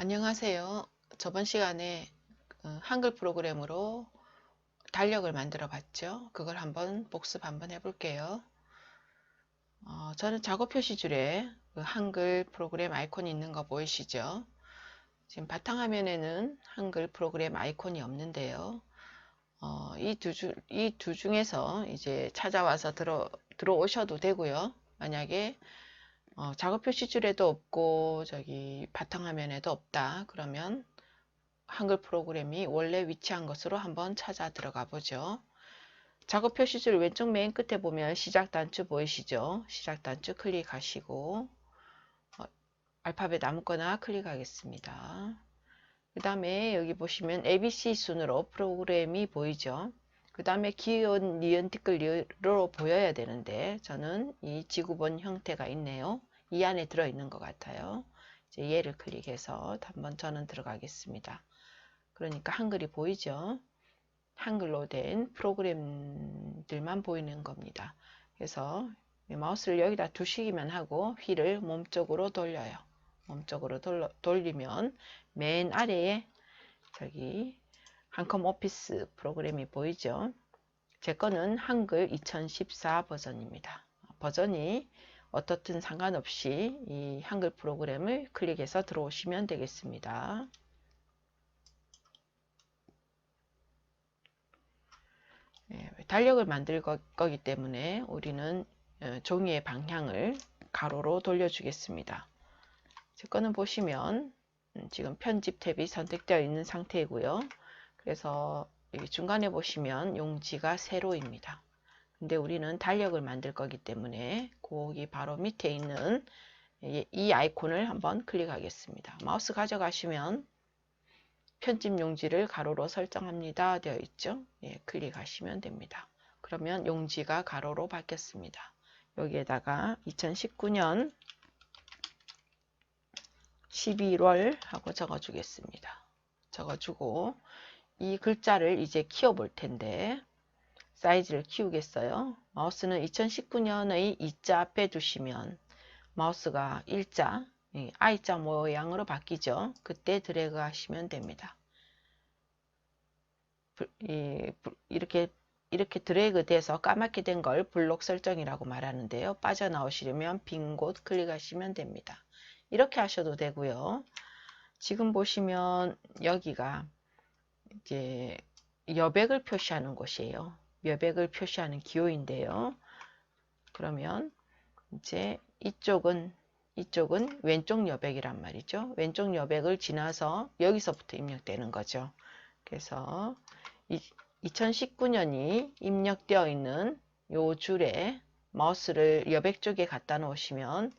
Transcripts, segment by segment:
안녕하세요. 저번 시간에 한글 프로그램으로 달력을 만들어 봤죠. 그걸 복습 한번 해볼게요. 저는 작업 표시줄에 그 한글 프로그램 아이콘이 있는 거 보이시죠? 지금 바탕화면에는 한글 프로그램 아이콘이 없는데요. 이 두 중에서 이제 찾아와서 들어오셔도 되고요. 만약에 작업 표시줄에도 없고 저기 바탕화면에도 없다 그러면 한글 프로그램이 원래 위치한 것으로 한번 찾아 들어가 보죠. 작업 표시줄 왼쪽 맨 끝에 보면 시작 단추 보이시죠? 시작 단추 클릭하시고 알파벳 아무거나 클릭하겠습니다. 그 다음에 여기 보시면 ABC 순으로 프로그램이 보이죠? 그 다음에 기온, 니은, 티끌로 보여야 되는데 저는 이 지구본 형태가 있네요. 이 안에 들어있는 것 같아요. 이제 얘를 클릭해서 한번 저는 들어가겠습니다. 그러니까 한글이 보이죠. 한글로 된 프로그램들만 보이는 겁니다. 그래서 마우스를 여기다 두시기만 하고 휠을 몸쪽으로 돌려요. 몸쪽으로 돌리면 맨 아래에 저기 한컴 오피스 프로그램이 보이죠. 제 거는 한글 2014 버전입니다. 버전이 어떻든 상관없이 이 한글 프로그램을 클릭해서 들어오시면 되겠습니다. 달력을 만들 거기 때문에 우리는 종이의 방향을 가로로 돌려주겠습니다. 제 거는 보시면 지금 편집 탭이 선택되어 있는 상태이고요. 그래서 여기 중간에 보시면 용지가 세로입니다. 근데 우리는 달력을 만들 거기 때문에 거기 바로 밑에 있는 이 아이콘을 한번 클릭하겠습니다. 마우스 가져가시면 편집 용지를 가로로 설정합니다 되어 있죠. 예, 클릭하시면 됩니다. 그러면 용지가 가로로 바뀌었습니다. 여기에다가 2019년 11월 하고 적어 주겠습니다. 적어 주고 이 글자를 이제 키워 볼 텐데 사이즈를 키우겠어요. 마우스는 2019년의 이자 앞에 두시면 마우스가 일자 I자 모양으로 바뀌죠. 그때 드래그 하시면 됩니다. 이렇게 드래그 돼서 까맣게 된 걸 블록 설정이라고 말하는데요. 빠져나오시려면 빈 곳 클릭하시면 됩니다. 이렇게 하셔도 되고요. 지금 보시면 여기가 이제 여백을 표시하는 곳이에요. 여백을 표시하는 기호인데요. 그러면 이제 이쪽은 왼쪽 여백이란 말이죠. 왼쪽 여백을 지나서 여기서부터 입력되는 거죠. 그래서 2019년이 입력되어 있는 요 줄에 마우스를 여백 쪽에 갖다 놓으시면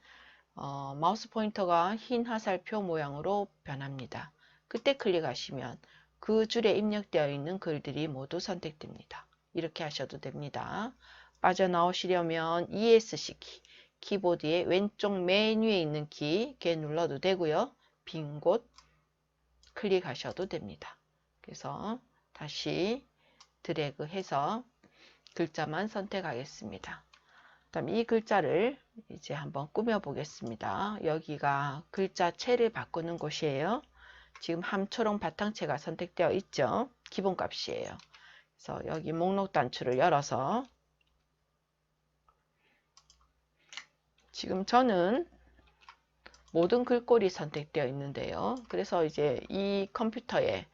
마우스 포인터가 흰 화살표 모양으로 변합니다. 그때 클릭하시면 그 줄에 입력되어 있는 글들이 모두 선택됩니다. 이렇게 하셔도 됩니다. 빠져나오시려면 ESC 키, 키보드의 왼쪽 맨 위에 있는 키, 걔 눌러도 되고요. 빈 곳 클릭하셔도 됩니다. 그래서 다시 드래그 해서 글자만 선택하겠습니다. 그다음 이 글자를 이제 한번 꾸며 보겠습니다. 여기가 글자체를 바꾸는 곳이에요. 지금 함초롱 바탕체가 선택되어 있죠. 기본값이에요. 그래서 여기 목록 단추를 열어서 지금 저는 모든 글꼴이 선택되어 있는데요. 그래서 이제 이 컴퓨터에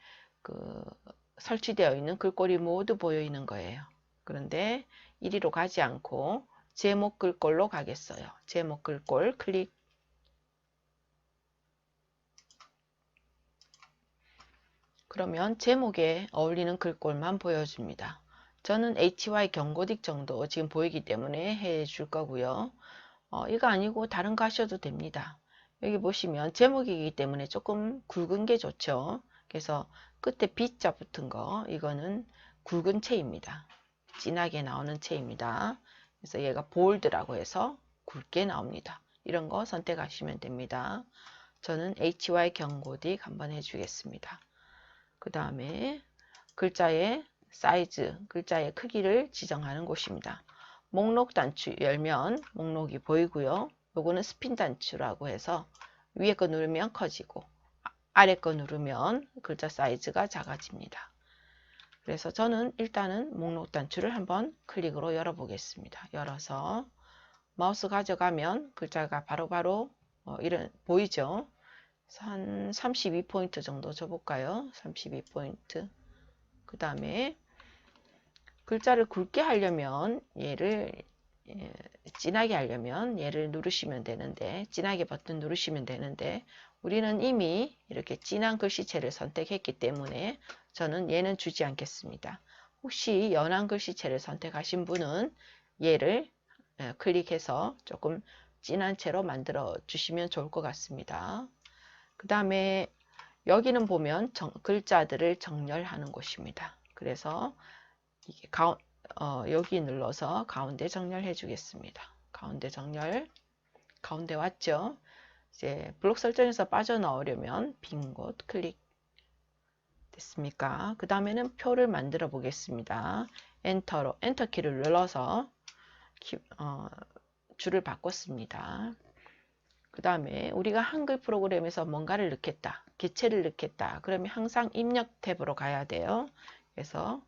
설치되어 있는 글꼴이 모두 보여 있는 거예요. 그런데 이리로 가지 않고 제목 글꼴로 가겠어요. 제목 글꼴 클릭. 그러면 제목에 어울리는 글꼴만 보여줍니다. 저는 HY 경고딕 정도 지금 보이기 때문에 해줄 거고요. 이거 아니고 다른 거 하셔도 됩니다. 여기 보시면 제목이기 때문에 조금 굵은 게 좋죠. 그래서 끝에 B자 붙은 거 이거는 굵은 체입니다. 진하게 나오는 체입니다. 그래서 얘가 볼드라고 해서 굵게 나옵니다. 이런 거 선택하시면 됩니다. 저는 HY 경고딕 한번 해주겠습니다. 그 다음에 글자의 사이즈, 글자의 크기를 지정하는 곳입니다. 목록 단추 열면 목록이 보이고요. 요거는 스핀 단추라고 해서 위에 거 누르면 커지고 아래 거 누르면 글자 사이즈가 작아집니다. 그래서 저는 일단은 목록 단추를 한번 클릭으로 열어 보겠습니다. 열어서 마우스 가져가면 글자가 바로바로 이런 보이죠? 한 32포인트 정도 줘볼까요? 32포인트. 그 다음에 글자를 굵게 하려면 얘를 진하게 하려면 얘를 누르시면 되는데, 진하게 버튼 누르시면 되는데, 우리는 이미 이렇게 진한 글씨체를 선택했기 때문에 저는 얘는 주지 않겠습니다. 혹시 연한 글씨체를 선택하신 분은 얘를 클릭해서 조금 진한 채로 만들어 주시면 좋을 것 같습니다. 그 다음에 여기는 보면 글자들을 정렬하는 곳입니다. 그래서 이게 여기 눌러서 가운데 정렬해 주겠습니다. 가운데 정렬, 가운데 왔죠? 이제 블록 설정에서 빠져나오려면 빈 곳 클릭 됐습니까? 그 다음에는 표를 만들어 보겠습니다. 엔터 키를 눌러서 줄을 바꿨습니다. 그 다음에 우리가 한글 프로그램에서 뭔가를 넣겠다, 개체를 넣겠다, 그러면 항상 입력 탭으로 가야 돼요. 그래서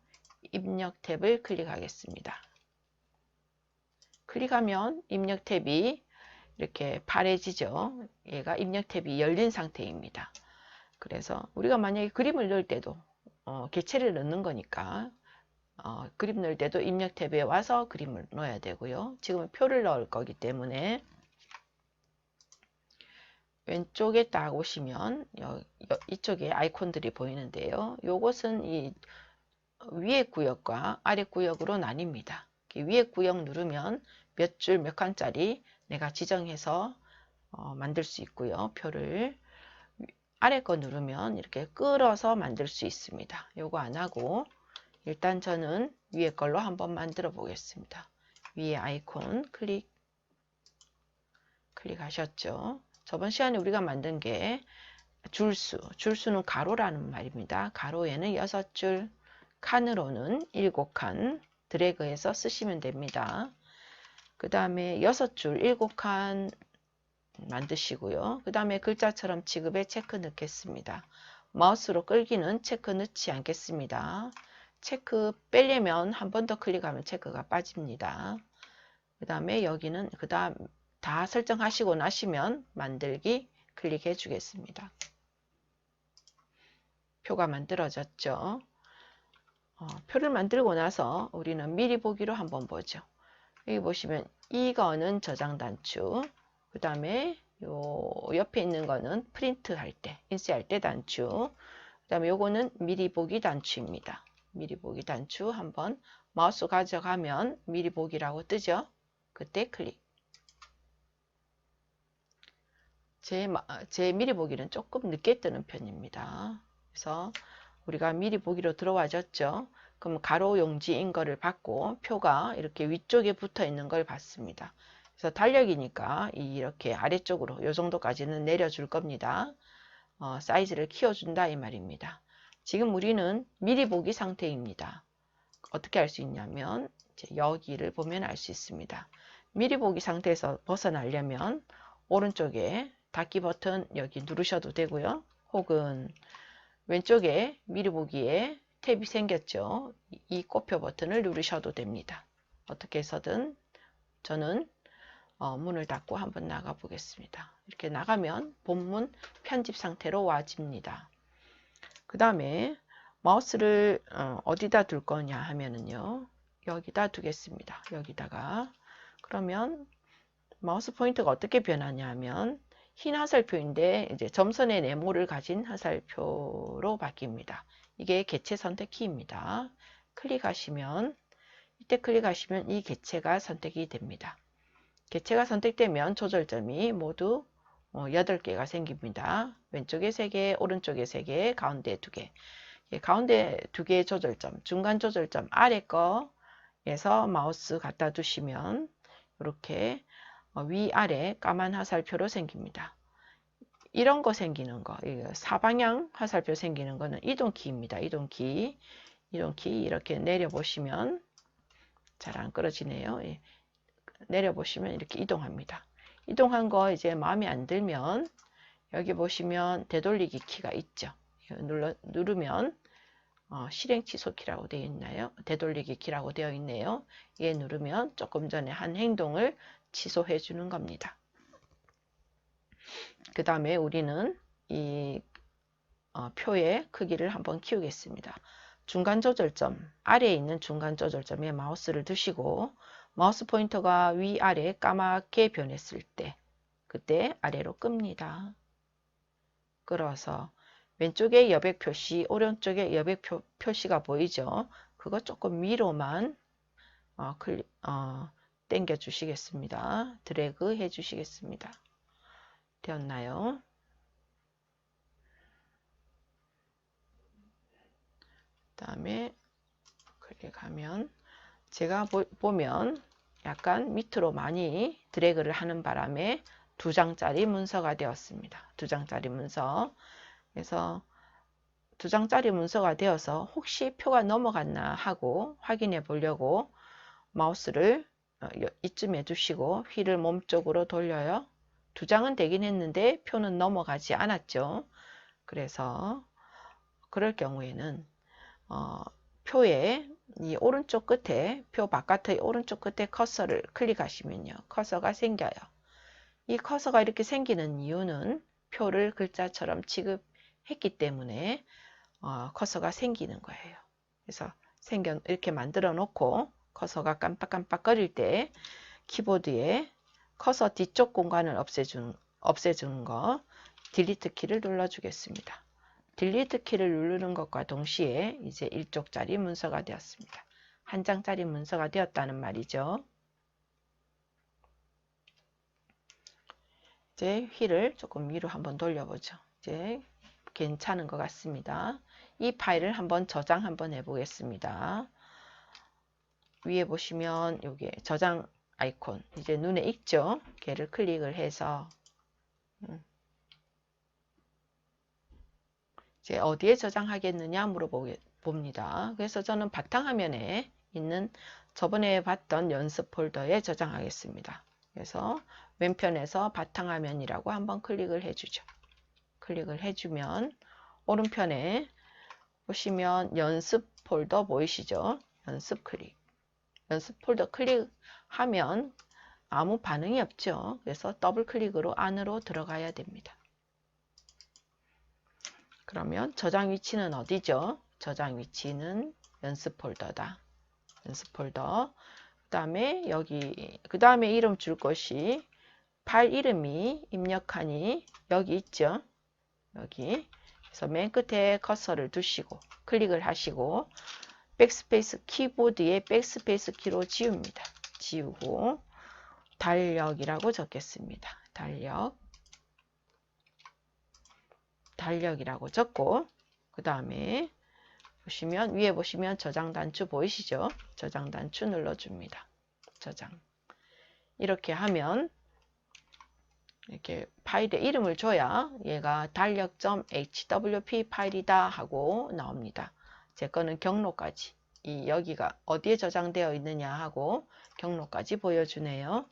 입력 탭을 클릭하겠습니다. 클릭하면 입력 탭이 이렇게 파래지죠. 얘가 입력 탭이 열린 상태입니다. 그래서 우리가 만약에 그림을 넣을 때도 개체를 넣는 거니까 그림 넣을 때도 입력 탭에 와서 그림을 넣어야 되고요. 지금은 표를 넣을 거기 때문에 왼쪽에 딱 오시면 이쪽에 아이콘들이 보이는데요. 요것은 이 위에 구역과 아래 구역으로 나뉩니다. 위에 구역 누르면 몇 줄 몇 칸짜리 내가 지정해서 만들 수 있고요. 표를 아래 거 누르면 이렇게 끌어서 만들 수 있습니다. 요거 안 하고 일단 저는 위에 걸로 한번 만들어 보겠습니다. 위에 아이콘 클릭하셨죠? 저번 시간에 우리가 만든 게 줄수는 가로라는 말입니다. 가로에는 6줄, 칸으로는 7칸 드래그해서 쓰시면 됩니다. 그 다음에 6줄 7칸 만드시고요. 그 다음에 글자처럼 지급에 체크 넣겠습니다. 마우스로 끌기는 체크 넣지 않겠습니다. 체크 빼려면 한 번 더 클릭하면 체크가 빠집니다. 그 다음에 여기는 다 설정하시고 나시면 만들기 클릭해 주겠습니다. 표가 만들어졌죠. 표를 만들고 나서 우리는 미리 보기로 한번 보죠. 여기 보시면 이거는 저장 단추, 그 다음에 요 옆에 있는 거는 프린트 할 때, 인쇄할 때 단추, 그 다음에 요거는 미리 보기 단추입니다. 미리 보기 단추 한번 마우스 가져가면 미리 보기라고 뜨죠. 그때 클릭. 제 미리 보기는 조금 늦게 뜨는 편입니다. 그래서 우리가 미리 보기로 들어와졌죠. 그럼 가로 용지인 거를 받고 표가 이렇게 위쪽에 붙어 있는 걸 받습니다. 그래서 달력이니까 이렇게 아래쪽으로 이 정도까지는 내려줄 겁니다. 사이즈를 키워준다 이 말입니다. 지금 우리는 미리 보기 상태입니다. 어떻게 할 수 있냐면 여기를 보면 알 수 있습니다. 미리 보기 상태에서 벗어나려면 오른쪽에 닫기 버튼 여기 누르셔도 되고요. 혹은 왼쪽에 미리 보기에 탭이 생겼죠. 이 꽃표 버튼을 누르셔도 됩니다. 어떻게 해서든 저는 문을 닫고 한번 나가 보겠습니다. 이렇게 나가면 본문 편집 상태로 와집니다. 그 다음에 마우스를 어디다 둘 거냐 하면은요. 여기다 두겠습니다. 여기다가. 그러면 마우스 포인트가 어떻게 변하냐 하면 흰 화살표인데 이제 점선의 네모를 가진 화살표로 바뀝니다. 이게 개체 선택 키입니다. 클릭하시면 이때 클릭하시면 이 개체가 선택이 됩니다. 개체가 선택되면 조절점이 모두 8개가 생깁니다. 왼쪽에 3개, 오른쪽에 3개, 가운데 2개. 가운데 2개의 조절점, 중간 조절점 아래 거에서 마우스 갖다 두시면 이렇게 위아래 까만 화살표로 생깁니다. 이런 거 생기는 거, 사방향 화살표 생기는 거는 이동키입니다. 이동키 이렇게 내려보시면 잘 안 끌어지네요. 내려보시면 이렇게 이동합니다. 이동한 거 이제 마음에 안 들면 여기 보시면 되돌리기 키가 있죠. 누르면 실행 취소 키라고 되어 있나요? 되돌리기 키라고 되어 있네요. 얘 누르면 조금 전에 한 행동을 취소해 주는 겁니다. 그 다음에 우리는 이 표의 크기를 한번 키우겠습니다. 중간 조절점, 아래에 있는 중간 조절점에 마우스를 두시고 마우스 포인터가 위아래 까맣게 변했을 때 그때 아래로 끕니다. 끌어서 왼쪽에 여백 표시, 오른쪽에 여백 표시가 보이죠? 그거 조금 위로만 당겨 주시겠습니다. 드래그 해 주시겠습니다. 되었나요? 그 다음에 클릭하면 제가 보면 약간 밑으로 많이 드래그를 하는 바람에 2장짜리 문서가 되었습니다. 2장짜리 문서. 그래서 2장짜리 문서가 되어서 혹시 표가 넘어갔나 하고 확인해 보려고 마우스를 이쯤에 두시고 휠을 몸쪽으로 돌려요. 2장은 되긴 했는데 표는 넘어가지 않았죠. 그래서 그럴 경우에는 표의 이 오른쪽 끝에, 표 바깥의 오른쪽 끝에 커서를 클릭하시면요. 커서가 생겨요. 이 커서가 이렇게 생기는 이유는 표를 글자처럼 취급했기 때문에 커서가 생기는 거예요. 그래서 이렇게 만들어 놓고 커서가 깜빡깜빡거릴 때 키보드에 커서 뒤쪽 공간을 없애주는 거 딜리트 키를 눌러주겠습니다. 딜리트 키를 누르는 것과 동시에 이제 1쪽짜리 문서가 되었습니다. 한 장짜리 문서가 되었다는 말이죠. 이제 휠을 조금 위로 한번 돌려보죠. 이제 괜찮은 것 같습니다. 이 파일을 한번 저장 한번 해보겠습니다. 위에 보시면 여기 저장 아이콘 이제 눈에 익죠? 걔를 클릭을 해서 이제 어디에 저장하겠느냐 물어봅니다. 그래서 저는 바탕화면에 있는 저번에 봤던 연습 폴더에 저장하겠습니다. 그래서 왼편에서 바탕화면이라고 한번 클릭을 해주죠. 클릭을 해주면 오른편에 보시면 연습 폴더 보이시죠? 연습 폴더 클릭하면 아무 반응이 없죠. 그래서 더블 클릭으로 안으로 들어가야 됩니다. 그러면 저장 위치는 어디죠? 저장 위치는 연습 폴더다. 연습 폴더. 그 다음에 이름 줄 것이 파일 이름이 입력하니 여기 있죠. 여기. 그래서 맨 끝에 커서를 두시고 클릭을 하시고 백스페이스 키보드의 백스페이스 키로 지웁니다. 지우고 달력이라고 적겠습니다. 달력이라고 적고 그 다음에 위에 보시면 저장 단추 보이시죠? 저장 단추 눌러줍니다. 저장. 이렇게 하면 이렇게 파일의 이름을 줘야 얘가 달력.hwp 파일이다 하고 나옵니다. 제 거는 경로까지 여기가 어디에 저장되어 있느냐 하고 경로까지 보여주네요.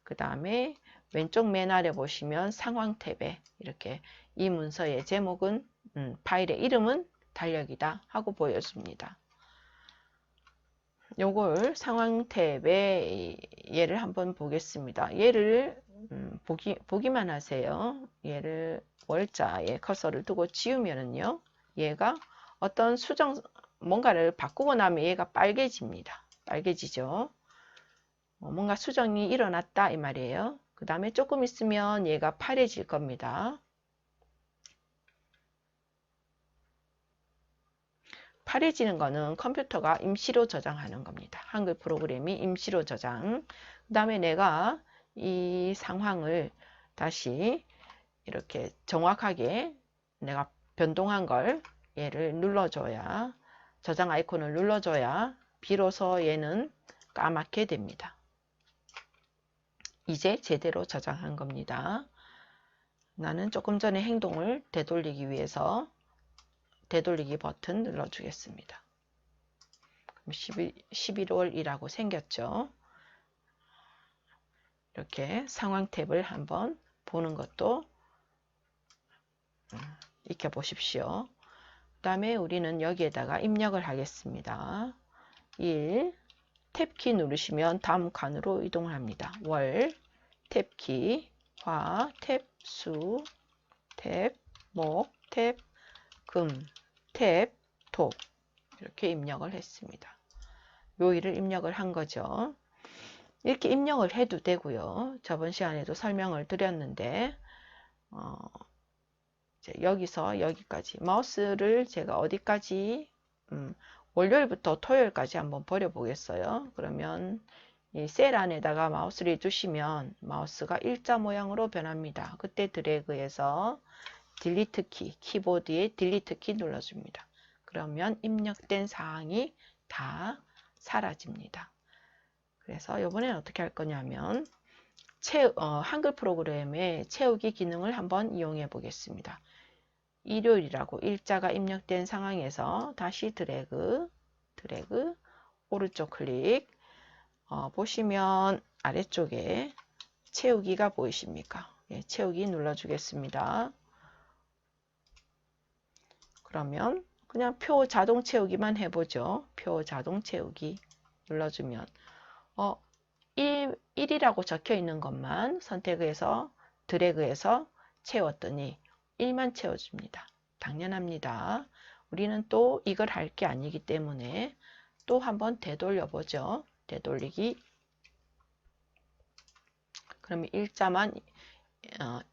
그 다음에 왼쪽 맨 아래 보시면 상황 탭에 이렇게 이 문서의 제목은 파일의 이름은 달력이다 하고 보여줍니다. 요걸 상황 탭에 얘를 한번 보겠습니다. 얘를 보기만 하세요. 얘를 월자에 커서를 두고 지우면은요. 얘가 어떤 뭔가를 바꾸고 나면 얘가 빨개집니다. 빨개지죠. 뭔가 수정이 일어났다 이 말이에요. 그 다음에 조금 있으면 얘가 파래질 겁니다. 파래지는 거는 컴퓨터가 임시로 저장하는 겁니다. 한글 프로그램이 임시로 저장. 그 다음에 내가 이 상황을 다시 이렇게 정확하게 내가 변동한 걸 얘를 눌러줘야 저장 아이콘을 눌러줘야 비로소 얘는 까맣게 됩니다. 이제 제대로 저장한 겁니다. 나는 조금 전에 행동을 되돌리기 위해서 되돌리기 버튼 눌러주겠습니다. 11월이라고 생겼죠. 이렇게 상황 탭을 한번 보는 것도 익혀 보십시오. 그 다음에 우리는 여기에다가 입력을 하겠습니다. 1, 탭키 누르시면 다음 칸으로 이동을 합니다. 월, 탭키, 화, 탭, 수, 탭, 목, 탭, 금, 탭, 톡 이렇게 입력을 했습니다. 요일을 입력을 한 거죠. 이렇게 입력을 해도 되고요. 저번 시간에도 설명을 드렸는데 이제 여기서 여기까지 마우스를 제가 어디까지 월요일부터 토요일까지 한번 버려 보겠어요. 그러면 이 셀 안에다가 마우스를 두시면 마우스가 일자 모양으로 변합니다. 그때 드래그해서 딜리트 키, 키보드에 딜리트 키 눌러줍니다. 그러면 입력된 사항이 다 사라집니다. 그래서 이번에는 어떻게 할 거냐면 한글 프로그램의 채우기 기능을 한번 이용해 보겠습니다. 일요일이라고 일자가 입력된 상황에서 다시 드래그, 오른쪽 클릭, 보시면 아래쪽에 채우기가 보이십니까? 예, 채우기 눌러주겠습니다. 그러면 그냥 표 자동 채우기만 해보죠. 표 자동 채우기 눌러주면 1이라고 적혀 있는 것만 선택해서 드래그해서 채웠더니 1만 채워줍니다. 당연합니다. 우리는 또 이걸 할 게 아니기 때문에 또 한번 되돌려 보죠. 되돌리기. 그러면 일자만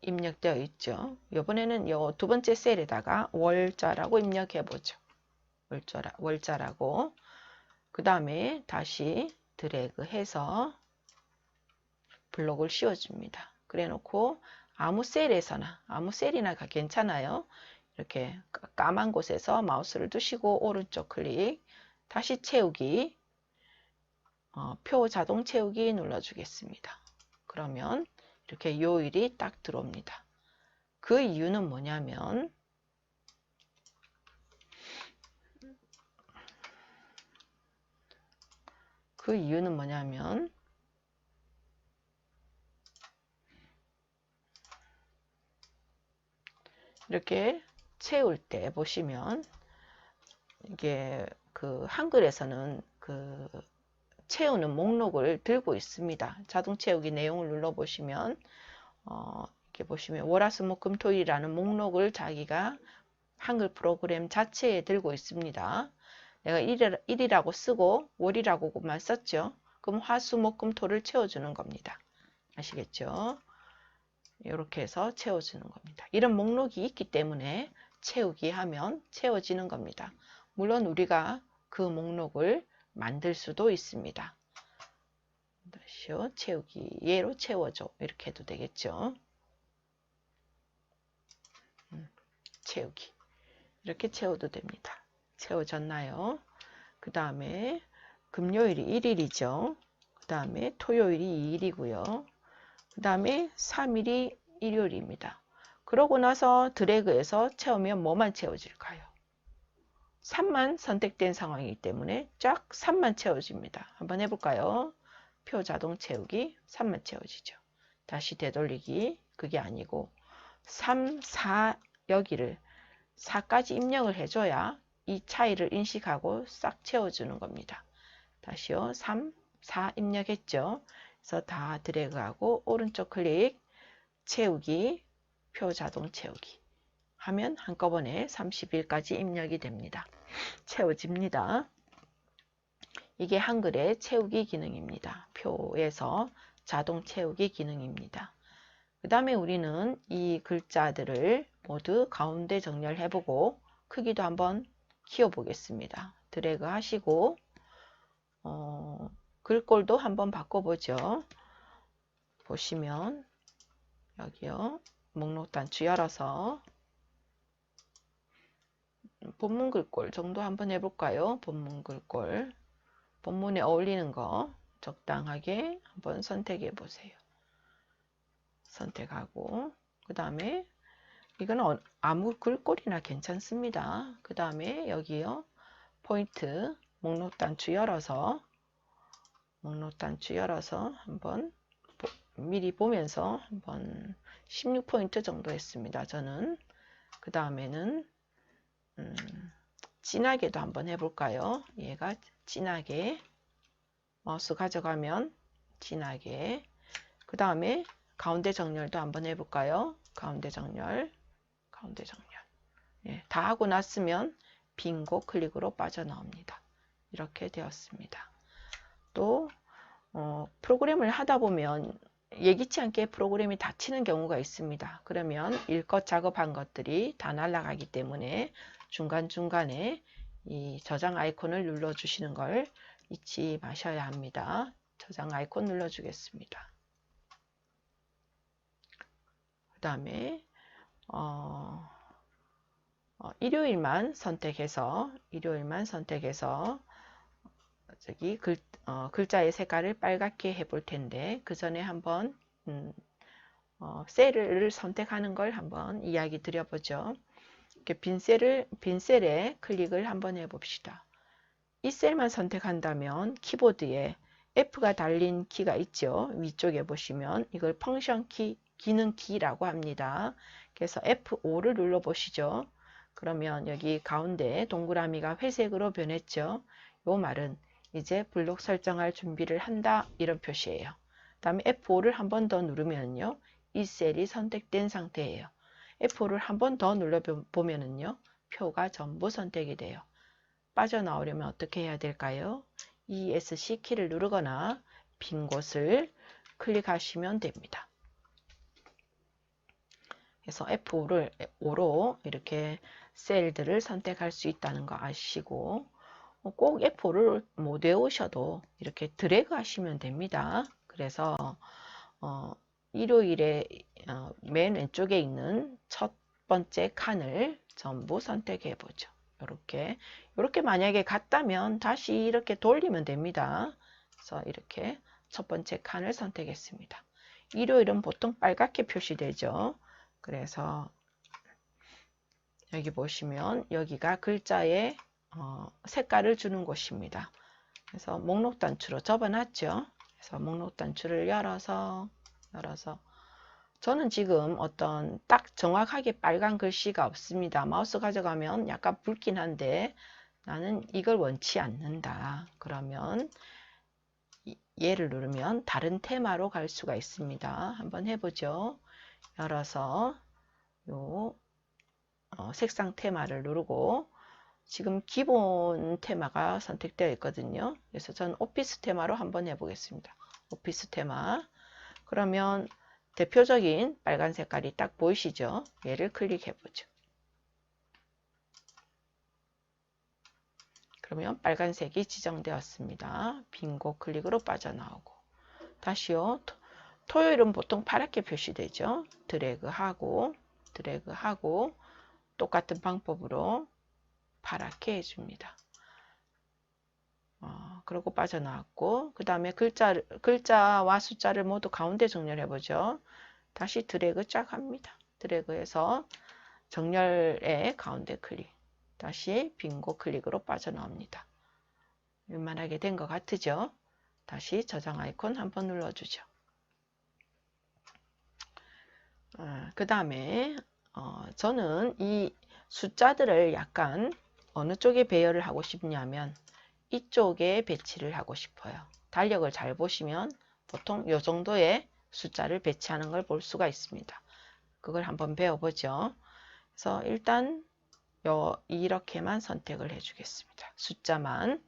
입력되어 있죠. 이번에는 요 두 번째 셀에다가 월자라고 입력해 보죠. 월자라고. 그 다음에 다시 드래그 해서 블록을 씌워줍니다. 그래 놓고 아무 셀이나 괜찮아요. 이렇게 까만 곳에서 마우스를 두시고 오른쪽 클릭, 다시 채우기, 표 자동 채우기 눌러주겠습니다. 그러면 이렇게 요일이 딱 들어옵니다. 그 이유는 뭐냐면 이렇게 채울 때 보시면 이게 그 한글에서는 그 채우는 목록을 들고 있습니다. 자동 채우기 내용을 눌러보시면 이렇게 보시면 월화수목금토일이라는 목록을 자기가 한글 프로그램 자체에 들고 있습니다. 내가 1이라고 쓰고 월이라고만 썼죠. 그럼 화수목금토를 채워주는 겁니다. 아시겠죠? 이렇게 해서 채워주는 겁니다. 이런 목록이 있기 때문에 채우기 하면 채워지는 겁니다. 물론 우리가 그 목록을 만들 수도 있습니다. 다시요. 채우기 얘로 채워줘 이렇게 해도 되겠죠. 채우기 이렇게 채워도 됩니다. 채워졌나요? 그 다음에 금요일이 1일이죠. 그 다음에 토요일이 2일이고요. 그 다음에 3일이 일요일입니다. 그러고 나서 드래그해서 채우면 뭐만 채워질까요? 3만 선택된 상황이기 때문에 쫙 3만 채워집니다. 한번 해볼까요? 표 자동 채우기 3만 채워지죠. 다시 되돌리기 그게 아니고 3, 4 여기를 4까지 입력을 해줘야 이 차이를 인식하고 싹 채워주는 겁니다. 다시요. 3, 4 입력했죠. 그래서 다 드래그하고 오른쪽 클릭 채우기 표 자동 채우기 하면 한꺼번에 30일까지 입력이 됩니다. 채워집니다. 이게 한글의 채우기 기능입니다. 표에서 자동 채우기 기능입니다. 그 다음에 우리는 이 글자들을 모두 가운데 정렬해보고 크기도 한번 키워보겠습니다. 드래그 하시고 글꼴도 한번 바꿔보죠. 보시면 여기요. 목록 단추 열어서 본문 글꼴 정도 한번 해볼까요? 본문 글꼴. 본문에 어울리는 거 적당하게 한번 선택해 보세요. 선택하고 그 다음에 이거는 아무 글꼴이나 괜찮습니다. 그 다음에 여기요. 포인트 목록 단추 열어서 한번 미리 보면서 한번 16포인트 정도 했습니다. 저는 그 다음에는 진하게도 한번 해볼까요? 얘가 진하게 마우스 가져가면 진하게. 그 다음에 가운데 정렬도 한번 해볼까요? 가운데 정렬, 가운데 정렬. 예, 다 하고 났으면 빙고 클릭으로 빠져나옵니다. 이렇게 되었습니다. 또 프로그램을 하다 보면 예기치 않게 프로그램이 닫히는 경우가 있습니다. 그러면 일껏 작업한 것들이 다 날아가기 때문에 중간중간에 이 저장 아이콘을 눌러주시는 걸 잊지 마셔야 합니다. 저장 아이콘 눌러주겠습니다. 그 다음에 일요일만 선택해서 저기 글자의 색깔을 빨갛게 해볼 텐데 그 전에 한번 셀을 선택하는 걸 한번 이야기 드려보죠. 이렇게 빈 셀에 클릭을 한번 해봅시다. 이 셀만 선택한다면 키보드에 F가 달린 키가 있죠. 위쪽에 보시면 이걸 펑션 키, 기능 키라고 합니다. 그래서 F5를 눌러 보시죠. 그러면 여기 가운데 동그라미가 회색으로 변했죠. 요 말은 이제 블록 설정할 준비를 한다 이런 표시예요. 그 다음에 F5를 한 번 더 누르면요. 이 셀이 선택된 상태예요. F5를 한 번 더 눌러보면은요. 표가 전부 선택이 돼요. 빠져나오려면 어떻게 해야 될까요? ESC 키를 누르거나 빈 곳을 클릭하시면 됩니다. 그래서 F5로 이렇게 셀들을 선택할 수 있다는 거 아시고 꼭 F5를 못 외우셔도 이렇게 드래그 하시면 됩니다. 그래서 일요일에 맨 왼쪽에 있는 첫 번째 칸을 전부 선택해 보죠. 이렇게 만약에 같다면 다시 이렇게 돌리면 됩니다. 그래서 이렇게 첫 번째 칸을 선택했습니다. 일요일은 보통 빨갛게 표시되죠. 그래서 여기 보시면 여기가 글자에 색깔을 주는 곳입니다. 그래서 목록 단추로 접어놨죠. 그래서 목록 단추를 열어서 저는 지금 어떤 딱 정확하게 빨간 글씨가 없습니다. 마우스 가져가면 약간 붉긴 한데 나는 이걸 원치 않는다. 그러면 얘를 누르면 다른 테마로 갈 수가 있습니다. 한번 해보죠. 열어서 요 색상 테마를 누르고 지금 기본 테마가 선택되어 있거든요. 그래서 저는 오피스 테마로 한번 해보겠습니다. 오피스 테마. 그러면 대표적인 빨간 색깔이 딱 보이시죠? 얘를 클릭해 보죠. 그러면 빨간색이 지정되었습니다. 빙고 클릭으로 빠져나오고 다시요. 토요일은 보통 파랗게 표시되죠. 드래그하고 똑같은 방법으로 파랗게 해줍니다. 그리고 빠져나왔고 그 다음에 글자와 숫자를 모두 가운데 정렬해 보죠. 다시 드래그 쫙 합니다. 드래그해서 정렬의 가운데 클릭. 다시 빙고 클릭으로 빠져나옵니다. 웬만하게 된 것 같으죠? 다시 저장 아이콘 한번 눌러주죠. 그 다음에 저는 이 숫자들을 약간 어느 쪽에 배열을 하고 싶냐면 이쪽에 배치를 하고 싶어요. 달력을 잘 보시면 보통 이 정도의 숫자를 배치하는 걸 볼 수가 있습니다. 그걸 한번 배워보죠. 그래서 일단 이렇게만 선택을 해주겠습니다. 숫자만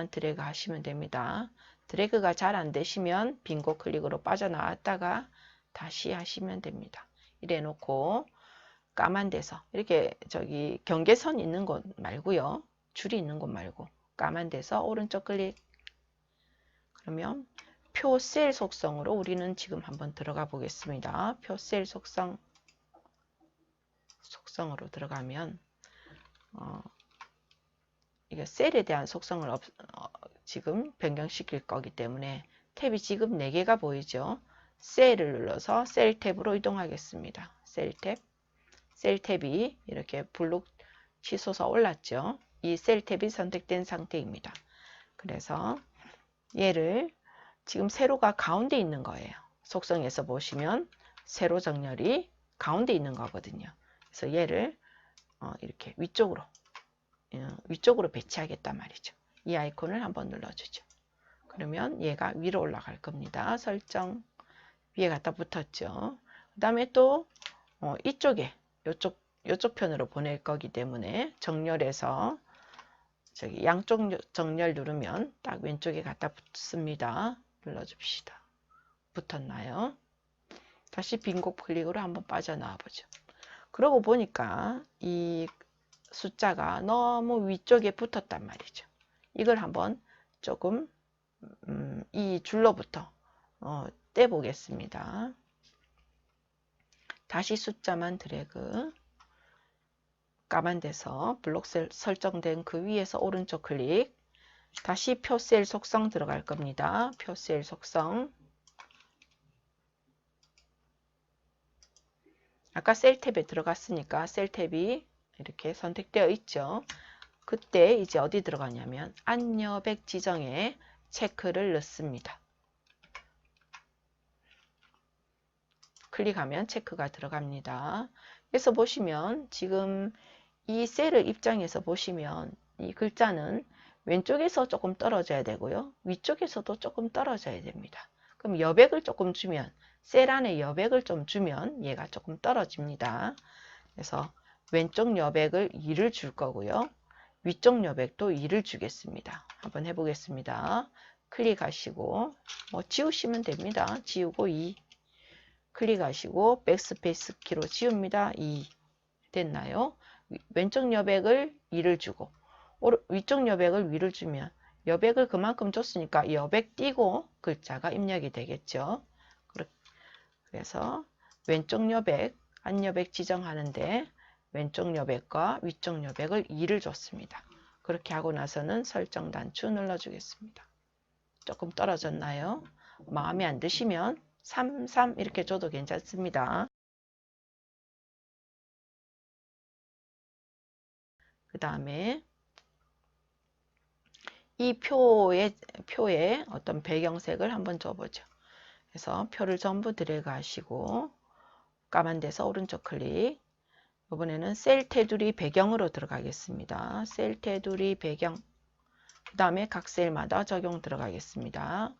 드래그 하시면 됩니다. 드래그가 잘 안 되시면 빙고 클릭으로 빠져나왔다가 다시 하시면 됩니다. 이래 놓고 까만 데서 이렇게 저기 경계선 있는 곳 말고요. 줄이 있는 곳 말고 까만 데서 오른쪽 클릭. 그러면 표 셀 속성으로 우리는 지금 한번 들어가 보겠습니다. 표 셀 속성으로 들어가면 이게 셀에 대한 속성을 지금 변경시킬 거기 때문에 탭이 지금 4개가 보이죠. 셀을 눌러서 셀 탭으로 이동하겠습니다. 셀 탭이 이렇게 블록 치솟아 올랐죠. 이 셀 탭이 선택된 상태입니다. 그래서 얘를 지금 세로가 가운데 있는 거예요. 속성에서 보시면 세로 정렬이 가운데 있는 거거든요. 그래서 얘를 이렇게 위쪽으로 배치하겠단 말이죠. 이 아이콘을 한번 눌러주죠. 그러면 얘가 위로 올라갈 겁니다. 설정 위에 갖다 붙었죠. 그 다음에 또 이쪽에 요쪽 편으로 보낼 거기 때문에 정렬해서 저기 양쪽 정렬 누르면 딱 왼쪽에 갖다 붙습니다. 눌러줍시다. 붙었나요? 다시 빈곡 클릭으로 한번 빠져나와 보죠. 그러고 보니까 이 숫자가 너무 위쪽에 붙었단 말이죠. 이걸 한번 조금 이 줄로부터 떼보겠습니다. 다시 숫자만 드래그 까만 데서 블록 셀 설정된 그 위에서 오른쪽 클릭 다시 표 셀 속성 들어갈 겁니다. 표 셀 속성 아까 셀 탭에 들어갔으니까 셀 탭이 이렇게 선택되어 있죠. 그때 이제 어디 들어가냐면 안여백 지정에 체크를 넣습니다. 클릭하면 체크가 들어갑니다. 그래서 보시면 지금 이 셀을 입장에서 보시면 이 글자는 왼쪽에서 조금 떨어져야 되고요. 위쪽에서도 조금 떨어져야 됩니다. 그럼 여백을 조금 주면 셀 안에 여백을 좀 주면 얘가 조금 떨어집니다. 그래서 왼쪽 여백을 2를 줄 거고요. 위쪽 여백도 2를 주겠습니다. 한번 해보겠습니다. 클릭하시고 지우시면 됩니다. 지우고 2 클릭하시고 백스페이스 키로 지웁니다. 2 됐나요? 왼쪽 여백을 2를 주고 위쪽 여백을 위를 주면 여백을 그만큼 줬으니까 여백 띄고 글자가 입력이 되겠죠. 그래서 왼쪽 여백, 안여백 지정하는데 왼쪽 여백과 위쪽 여백을 2를 줬습니다. 그렇게 하고 나서는 설정 단추 눌러주겠습니다. 조금 떨어졌나요? 마음에 안 드시면 3, 3 이렇게 줘도 괜찮습니다. 그 다음에 이 표에 어떤 배경색을 한번 줘보죠. 그래서 표를 전부 드래그 하시고 까만 데서 오른쪽 클릭 이번에는 셀 테두리 배경으로 들어가겠습니다. 셀 테두리 배경 그 다음에 각 셀마다 적용 들어가겠습니다.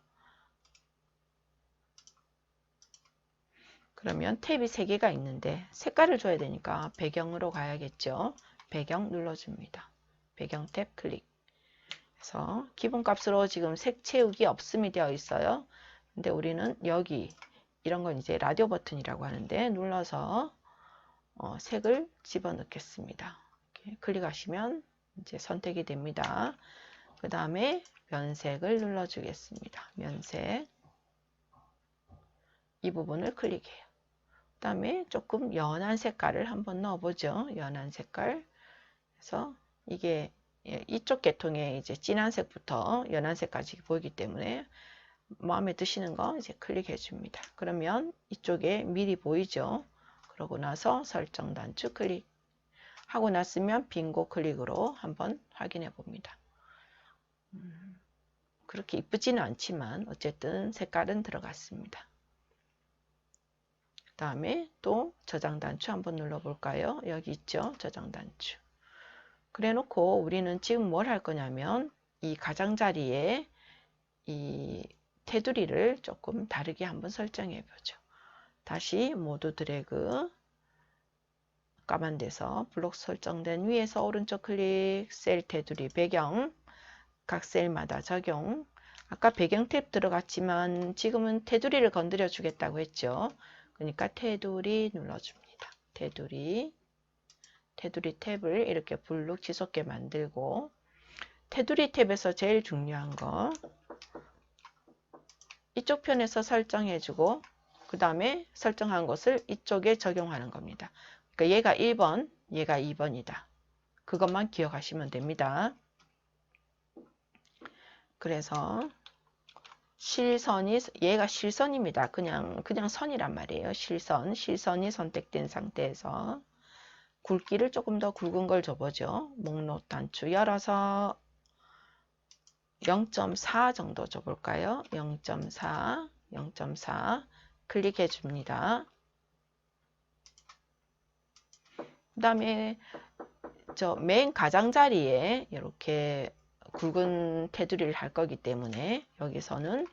그러면 탭이 3개가 있는데 색깔을 줘야 되니까 배경으로 가야겠죠. 배경 눌러줍니다. 배경 탭 클릭 그래서 기본값으로 지금 색 채우기 없음이 되어 있어요. 근데 우리는 여기 이런 건 이제 라디오 버튼이라고 하는데 눌러서 색을 집어넣겠습니다. 이렇게 클릭하시면 이제 선택이 됩니다. 그 다음에 면색을 눌러주겠습니다. 면색 이 부분을 클릭해요. 그 다음에 조금 연한 색깔을 한번 넣어보죠. 연한 색깔. 그래서 이게 이쪽 계통에 이제 진한 색부터 연한 색까지 보이기 때문에 마음에 드시는 거 이제 클릭해 줍니다. 그러면 이쪽에 미리 보이죠. 그러고 나서 설정 단추 클릭 하고 났으면 빙고 클릭으로 한번 확인해 봅니다. 그렇게 이쁘지는 않지만 어쨌든 색깔은 들어갔습니다. 그 다음에 또 저장 단추 한번 눌러 볼까요? 여기 있죠. 저장 단추. 그래 놓고 우리는 지금 뭘 할 거냐면 이 가장자리에 이 테두리를 조금 다르게 한번 설정해 보죠. 다시 모두 드래그 까만 데서 블록 설정된 위에서 오른쪽 클릭 셀 테두리 배경 각 셀마다 적용 아까 배경 탭 들어갔지만 지금은 테두리를 건드려 주겠다고 했죠. 그러니까 테두리 눌러줍니다. 테두리 탭을 이렇게 블록 지속게 만들고 테두리 탭에서 제일 중요한 거 이쪽 편에서 설정해주고 그 다음에 설정한 것을 이쪽에 적용하는 겁니다. 그러니까 얘가 1번, 얘가 2번이다. 그것만 기억하시면 됩니다. 그래서 실선이 얘가 실선입니다. 그냥 선이란 말이에요. 실선이 선택된 상태에서 굵기를 조금 더 굵은 걸 줘보죠. 목록 단추 열어서 0.4 정도 줘볼까요? 0.4 클릭해 줍니다. 그 다음에 저 맨 가장자리에 이렇게 굵은 테두리를 할 거기 때문에 여기서는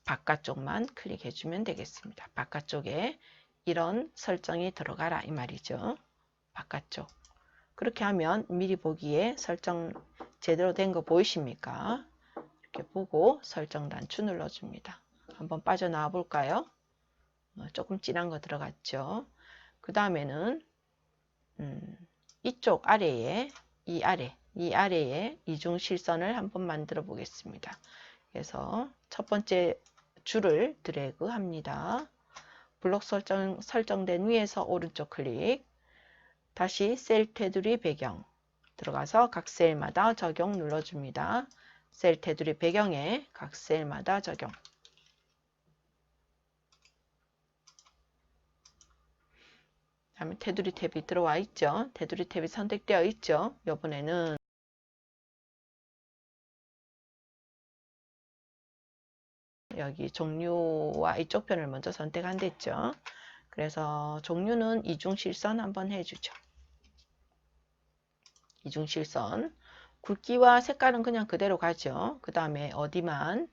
바깥쪽만 클릭해 주면 되겠습니다. 바깥쪽에 이런 설정이 들어가라 이 말이죠. 바깥쪽. 그렇게 하면 미리 보기에 설정 제대로 된 거 보이십니까? 이렇게 보고 설정 단추 눌러줍니다. 한번 빠져나와 볼까요? 조금 진한 거 들어갔죠. 그 다음에는 이쪽 아래에 이 아래에 이중 실선을 한번 만들어 보겠습니다. 그래서 첫 번째 줄을 드래그 합니다. 블록 설정된 위에서 오른쪽 클릭, 다시 셀 테두리 배경 들어가서 각 셀마다 적용 눌러줍니다. 셀 테두리 배경에 각 셀마다 적용. 다음에 테두리 탭이 들어와 있죠. 테두리 탭이 선택되어 있죠. 이번에는 여기 종류와 이쪽 편을 먼저 선택한댔죠. 그래서 종류는 이중실선 한번 해주죠. 이중실선. 굵기와 색깔은 그냥 그대로 가죠. 그 다음에 어디만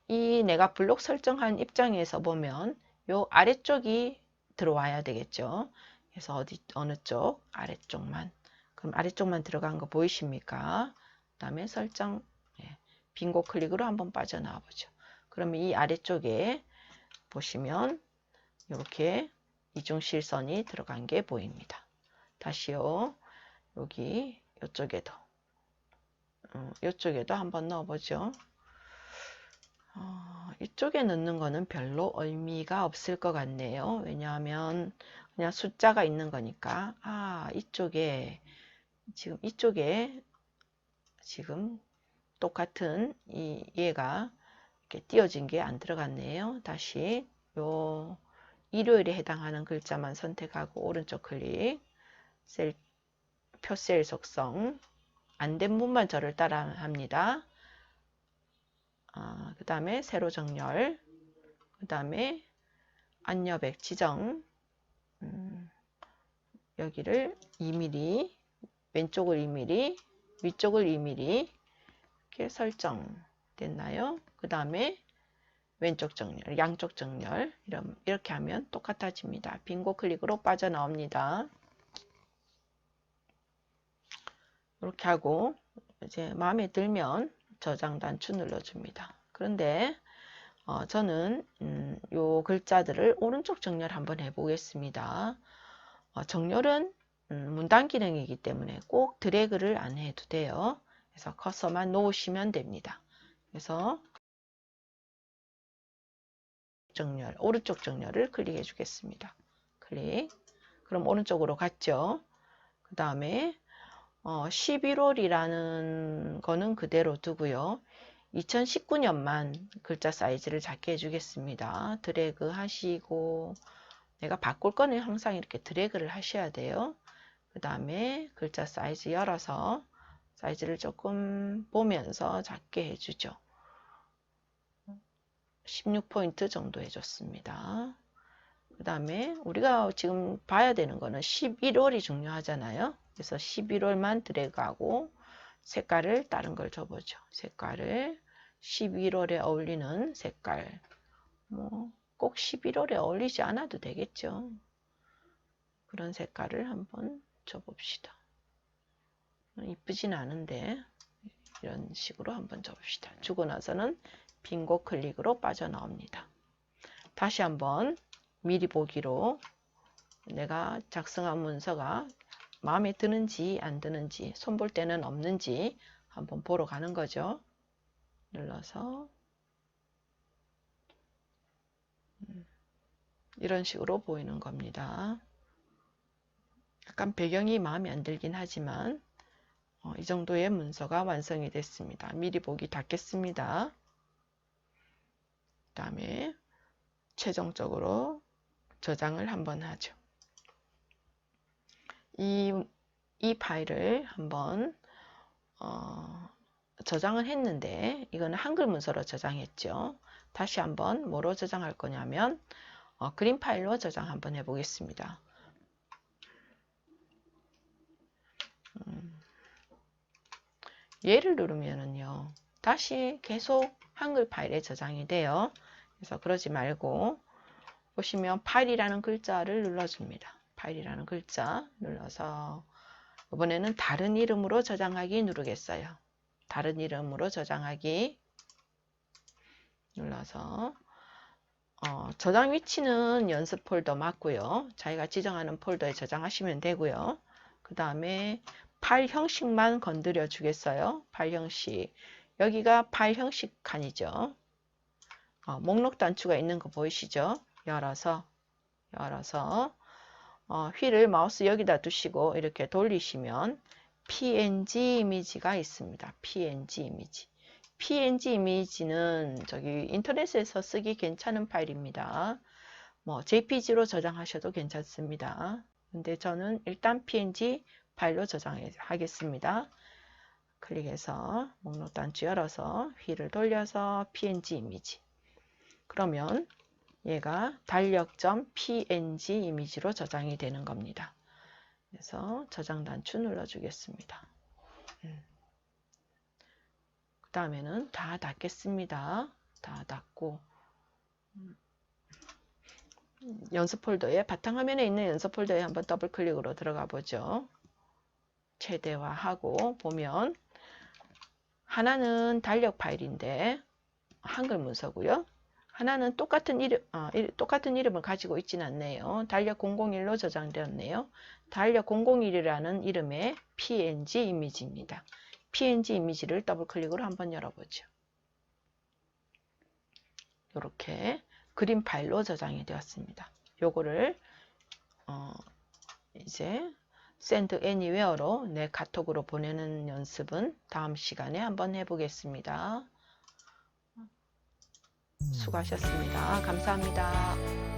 이 내가 블록 설정한 입장에서 보면 요 아래쪽이 들어와야 되겠죠. 그래서 어느 쪽? 아래쪽만. 그럼 아래쪽만 들어간 거 보이십니까? 그 다음에 설정, 빙고 클릭으로 한번 빠져나와 보죠. 그러면 이 아래쪽에 보시면 이렇게 이중실선이 들어간 게 보입니다. 다시요. 여기 이쪽에도 한번 넣어보죠. 이쪽에 넣는 거는 별로 의미가 없을 것 같네요. 왜냐하면 그냥 숫자가 있는 거니까. 이쪽에 지금 똑같은 얘가 이렇게 띄어진 게 안 들어갔네요. 다시 요 일요일에 해당하는 글자만 선택하고 오른쪽 클릭, 표셀 속성, 안 된 문만 저를 따라 합니다. 그 다음에 세로 정렬, 그 다음에 안여백 지정, 여기를 2mm, 왼쪽을 2mm, 위쪽을 2mm 이렇게 설정 됐나요? 그 다음에 왼쪽 정렬, 양쪽 정렬 이렇게 하면 똑같아집니다. 빙고 클릭으로 빠져나옵니다. 이렇게 하고 이제 마음에 들면 저장 단추 눌러줍니다. 그런데 저는 요 글자들을 오른쪽 정렬 한번 해보겠습니다. 정렬은 문단 기능이기 때문에 꼭 드래그를 안 해도 돼요. 그래서 커서만 놓으시면 됩니다. 그래서 정렬, 오른쪽 정렬을 클릭해 주겠습니다. 클릭. 그럼 오른쪽으로 갔죠. 그 다음에 11월이라는 거는 그대로 두고요. 2019년만 글자 사이즈를 작게 해주겠습니다. 드래그 하시고 내가 바꿀 거는 항상 이렇게 드래그를 하셔야 돼요. 그 다음에 글자 사이즈 열어서 사이즈를 조금 보면서 작게 해주죠. 16포인트 정도 해줬습니다. 그 다음에 우리가 지금 봐야 되는 거는 11월이 중요하잖아요. 그래서 11월만 드래그하고 색깔을 다른 걸 줘보죠. 색깔을 11월에 어울리는 색깔. 꼭 11월에 어울리지 않아도 되겠죠. 그런 색깔을 한번 줘봅시다. 이쁘진 않은데 이런 식으로 한번 줘봅시다. 주고 나서는 빙고 클릭으로 빠져나옵니다. 다시 한번 미리 보기로 내가 작성한 문서가 마음에 드는지 안 드는지 손볼 때는 없는지 한번 보러 가는 거죠. 눌러서 이런 식으로 보이는 겁니다. 약간 배경이 마음에 안 들긴 하지만 이 정도의 문서가 완성이 됐습니다. 미리 보기 닫겠습니다. 그 다음에 최종적으로 저장을 한번 하죠. 이 파일을 한번 저장을 했는데 이거는 한글 문서로 저장했죠. 다시 한번 뭐로 저장할 거냐면 그림 파일로 저장 한번 해보겠습니다. 얘를 누르면은요, 다시 계속 한글 파일에 저장이 돼요. 그래서 그러지 말고 보시면 파일이라는 글자를 눌러줍니다. 파일이라는 글자 눌러서 이번에는 다른 이름으로 저장하기 누르겠어요. 다른 이름으로 저장하기 눌러서 저장 위치는 연습 폴더 맞고요. 자기가 지정하는 폴더에 저장하시면 되고요. 그 다음에 파일 형식만 건드려 주겠어요. 파일 형식. 여기가 파일 형식 칸이죠. 목록 단추가 있는 거 보이시죠? 열어서 휠을 마우스 여기다 두시고 이렇게 돌리시면 PNG 이미지가 있습니다. PNG 이미지. PNG 이미지는 저기 인터넷에서 쓰기 괜찮은 파일입니다. 뭐 JPG로 저장하셔도 괜찮습니다. 근데 저는 일단 PNG 파일로 저장하겠습니다. 클릭해서 목록 단추 열어서 휠을 돌려서 PNG 이미지. 그러면 얘가 달력.png 이미지로 저장이 되는 겁니다. 그래서 저장 단추 눌러주겠습니다. 그 다음에는 다 닫겠습니다. 다 닫고 연습 폴더에 바탕화면에 있는 연습 폴더에 한번 더블 클릭으로 들어가 보죠. 최대화하고 보면 하나는 달력 파일인데 한글 문서고요. 하나는 똑같은 이름을 가지고 있지는 않네요. 달력 001로 저장되었네요. 달력 001이라는 이름의 PNG 이미지입니다. PNG 이미지를 더블 클릭으로 한번 열어보죠. 이렇게 그림 파일로 저장이 되었습니다. 요거를 이제 Send Anywhere로 내 카톡으로 보내는 연습은 다음 시간에 한번 해보겠습니다. 수고하셨습니다. 감사합니다.